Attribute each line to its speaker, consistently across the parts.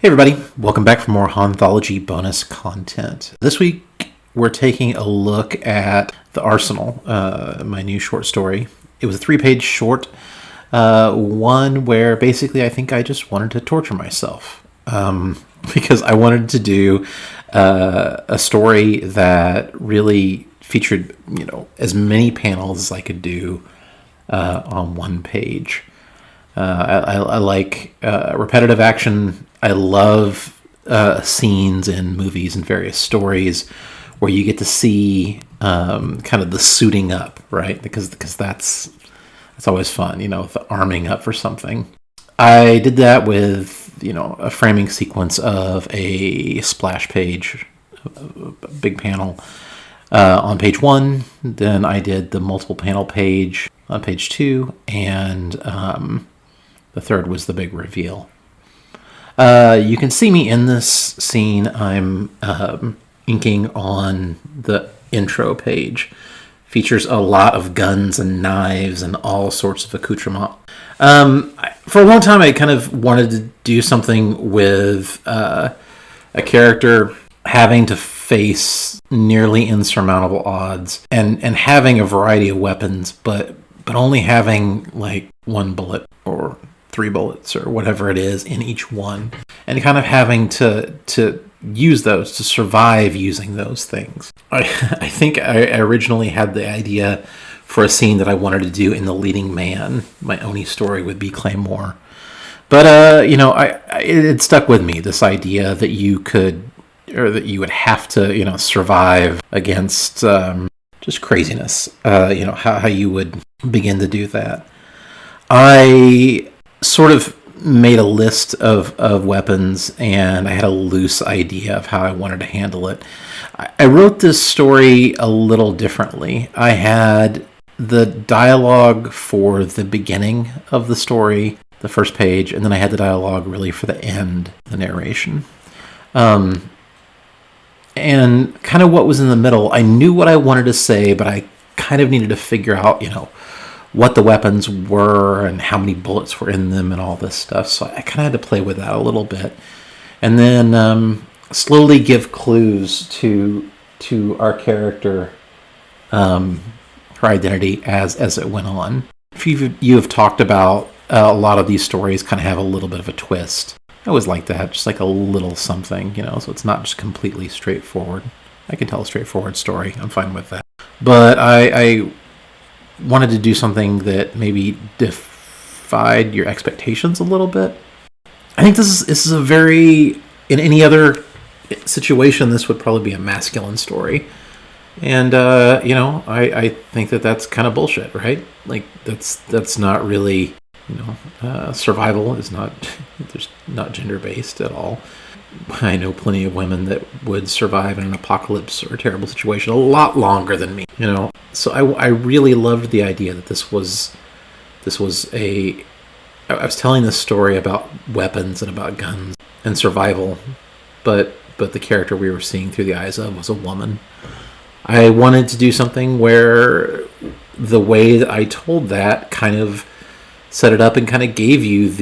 Speaker 1: Hey everybody, welcome back for more Haunthology bonus content. This week we're taking a look at The Arsenal, my new short story. It was a 3-page short, one where basically I think I just wanted to torture myself because I wanted to do a story that really featured, as many panels as I could do on one page. I like repetitive action. I love scenes in movies and various stories where you get to see kind of the suiting up, right? Because that's always fun, the arming up for something. I did that with, a framing sequence of a splash page, a big panel on page 1. Then I did the multiple panel page on page 2, and the third was the big reveal. You can see me in this scene. I'm inking on the intro page. Features a lot of guns and knives and all sorts of accoutrement. For a long time, I kind of wanted to do something with a character having to face nearly insurmountable odds and having a variety of weapons, but only having like one bullet or 3 bullets or whatever it is in each one, and kind of having to use those to survive using those things. I think I originally had the idea for a scene that I wanted to do in The Leading Man, my Oni story with B. Claymore. But, it stuck with me, this idea that you could, or that you would have to, survive against just craziness, how you would begin to do that. I sort of made a list of weapons, and I had a loose idea of how I wanted to handle it. I wrote this story a little differently. I had the dialogue for the beginning of the story, the first page, and then I had the dialogue really for the end, the narration. And kind of what was in the middle, I knew what I wanted to say, but I kind of needed to figure out, what the weapons were and how many bullets were in them and all this stuff. So I kind of had to play with that a little bit. And then slowly give clues to our character, her identity as it went on. If you have talked about a lot of these stories kind of have a little bit of a twist. I always like to have just like a little something, so it's not just completely straightforward. I can tell a straightforward story. I'm fine with that. But I wanted to do something that maybe defied your expectations a little bit. I think this is a very, in any other situation, this would probably be a masculine story. And, I think that's kind of bullshit, right? Like, that's not really, survival is there's not gender-based at all. I know plenty of women that would survive in an apocalypse or a terrible situation a lot longer than me, So I really loved the idea that this was I was telling this story about weapons and about guns and survival, but the character we were seeing through the eyes of was a woman. I wanted to do something where the way that I told that kind of set it up and kind of gave you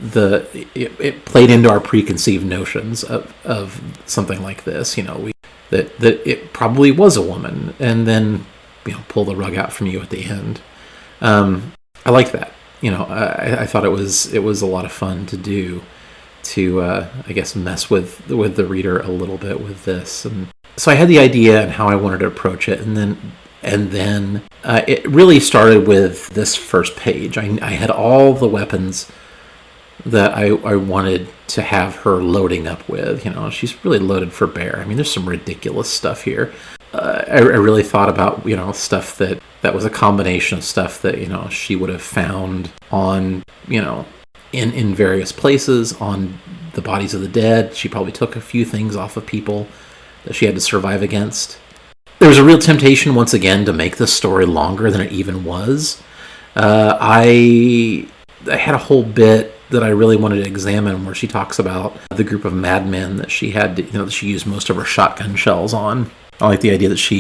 Speaker 1: it played into our preconceived notions of something like this, that it probably was a woman, and then pull the rug out from you at the end. I like that. I thought it was a lot of fun to do, to I guess mess with the reader a little bit with this. And so I had the idea and how I wanted to approach it, and then it really started with this first page. I had all the weapons that I wanted to have her loading up with. She's really loaded for bear. I mean, there's some ridiculous stuff here. I really thought about, stuff that was a combination of stuff that, she would have found on, in various places, on the bodies of the dead. She probably took a few things off of people that she had to survive against. There was a real temptation, once again, to make this story longer than it even was. I had a whole bit that I really wanted to examine where she talks about the group of madmen that she had, that she used most of her shotgun shells on. I like the idea that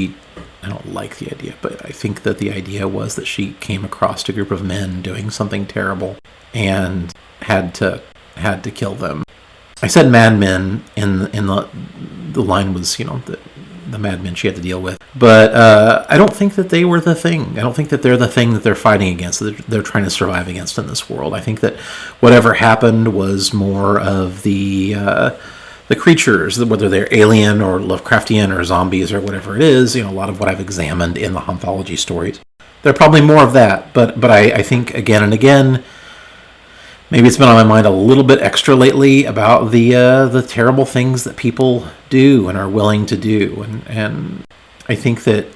Speaker 1: I don't like the idea, but I think that the idea was that she came across a group of men doing something terrible and had to kill them. I said madmen in the line was, the madmen she had to deal with. But I don't think that they were the thing. I don't think that they're the thing that they're fighting against, that they're trying to survive against in this world. I think that whatever happened was more of the creatures, whether they're alien or Lovecraftian or zombies or whatever it is, a lot of what I've examined in the Hauntology stories. They're probably more of that, but I think again and again, maybe it's been on my mind a little bit extra lately about the terrible things that people do and are willing to do. And I think that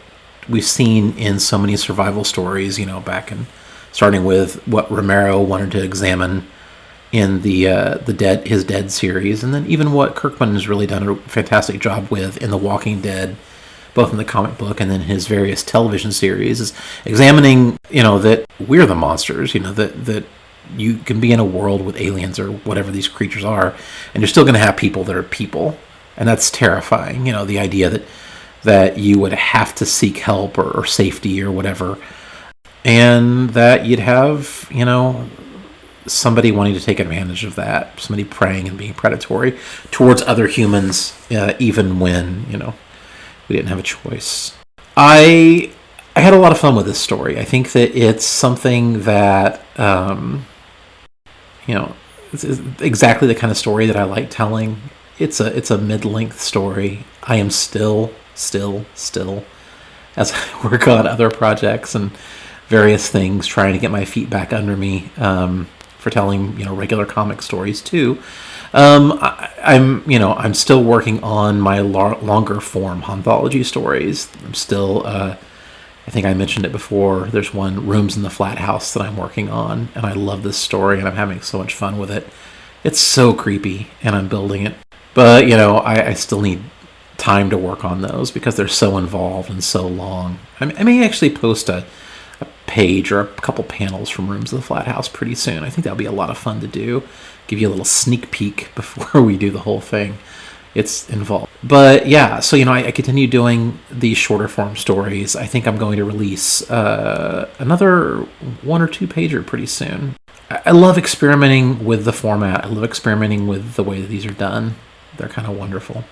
Speaker 1: we've seen in so many survival stories, back in starting with what Romero wanted to examine in his Dead series, and then even what Kirkman has really done a fantastic job with in The Walking Dead, both in the comic book and then his various television series, is examining, that we're the monsters, that you can be in a world with aliens or whatever these creatures are, and you're still going to have people that are people, and that's terrifying. The idea that you would have to seek help or safety or whatever, and that you'd have, somebody wanting to take advantage of that, somebody preying and being predatory towards other humans, even when, we didn't have a choice. I had a lot of fun with this story. I think that it's something that, it's exactly the kind of story that I like telling. It's a mid-length story. I am still, as I work on other projects and various things, trying to get my feet back under me, for telling, regular comic stories too. I'm still working on my longer form Hauntology stories. I'm still, I think I mentioned it before, there's one, Rooms in the Flat House, that I'm working on, and I love this story, and I'm having so much fun with it. It's so creepy, and I'm building it. But, I still need time to work on those because they're so involved and so long. I may actually post a page or a couple panels from Rooms of the Flat House pretty soon. I think that'll be a lot of fun to do. Give you a little sneak peek before we do the whole thing. It's involved. But yeah, so, I continue doing these shorter form stories. I think I'm going to release another 1 or 2 pager pretty soon. I love experimenting with the format. I love experimenting with the way that these are done. They're kind of wonderful.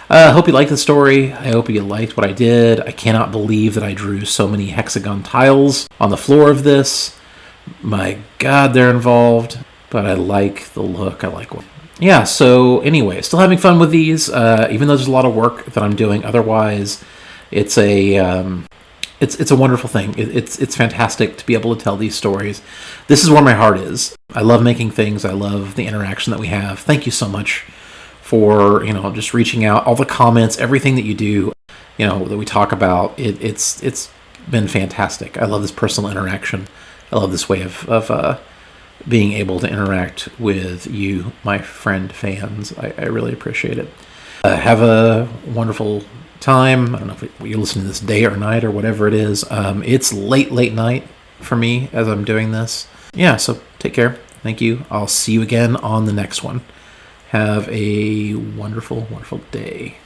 Speaker 1: I hope you liked the story. I hope you liked what I did. I cannot believe that I drew so many hexagon tiles on the floor of this. My God, they're involved. But I like the look. I like what. Yeah, so anyway, still having fun with these, even though there's a lot of work that I'm doing. Otherwise, it's a wonderful thing. It's fantastic to be able to tell these stories. This is where my heart is. I love making things. I love the interaction that we have. Thank you so much for, just reaching out, all the comments, everything that you do, that we talk about. It's been fantastic. I love this personal interaction. I love this way of being able to interact with you, my friend fans. I really appreciate it. Have a wonderful time. I don't know if you're listening to this day or night or whatever it is. It's late night for me as I'm doing this. Yeah, so take care. Thank you. I'll see you again on the next one. Have a wonderful, wonderful day.